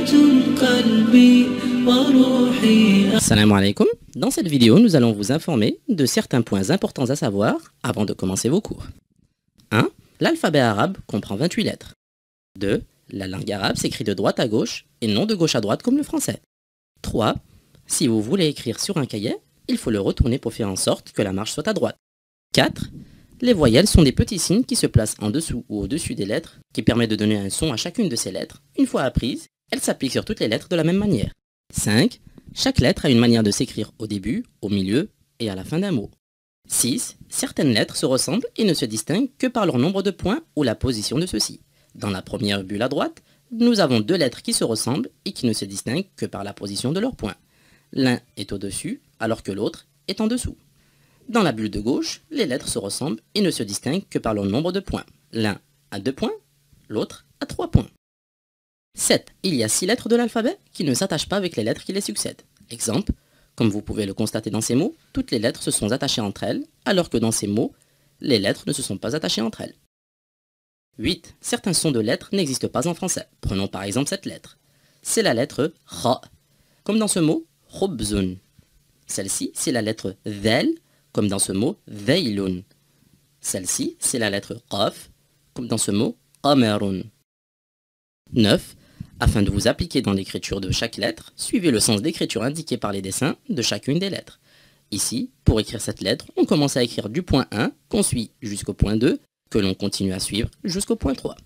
قلبي وروحي. Salam alaikum. Dans cette vidéo, nous allons vous informer de certains points importants à savoir avant de commencer vos cours. 1. L'alphabet arabe comprend 28 lettres. 2. La langue arabe s'écrit de droite à gauche et non de gauche à droite comme le français. 3. Si vous voulez écrire sur un cahier, il faut le retourner pour faire en sorte que la marge soit à droite. 4. Les voyelles sont des petits signes qui se placent en dessous ou au-dessus des lettres, qui permettent de donner un son à chacune de ces lettres. Une fois apprises, elles s'appliquent sur toutes les lettres de la même manière. 5. Chaque lettre a une manière de s'écrire au début, au milieu et à la fin d'un mot. 6. Certaines lettres se ressemblent et ne se distinguent que par leur nombre de points ou la position de ceux-ci. Dans la première bulle à droite, nous avons deux lettres qui se ressemblent et qui ne se distinguent que par la position de leurs points. L'un est au-dessus alors que l'autre est en dessous. Dans la bulle de gauche, les lettres se ressemblent et ne se distinguent que par leur nombre de points. L'un a 2 points, l'autre a 3 points. 7. Il y a 6 lettres de l'alphabet qui ne s'attachent pas avec les lettres qui les succèdent. Exemple, comme vous pouvez le constater dans ces mots, toutes les lettres se sont attachées entre elles, alors que dans ces mots, les lettres ne se sont pas attachées entre elles. 8. Certains sons de lettres n'existent pas en français. Prenons par exemple cette lettre. C'est la lettre Ra, comme dans ce mot, Khubzun. Celle-ci, c'est la lettre Dhal, comme dans ce mot, Dhailun. Celle-ci, c'est la lettre Qaf, comme dans ce mot, Qamarun. 9. Afin de vous appliquer dans l'écriture de chaque lettre, suivez le sens d'écriture indiqué par les dessins de chacune des lettres. Ici, pour écrire cette lettre, on commence à écrire du point 1, qu'on suit jusqu'au point 2, que l'on continue à suivre jusqu'au point 3.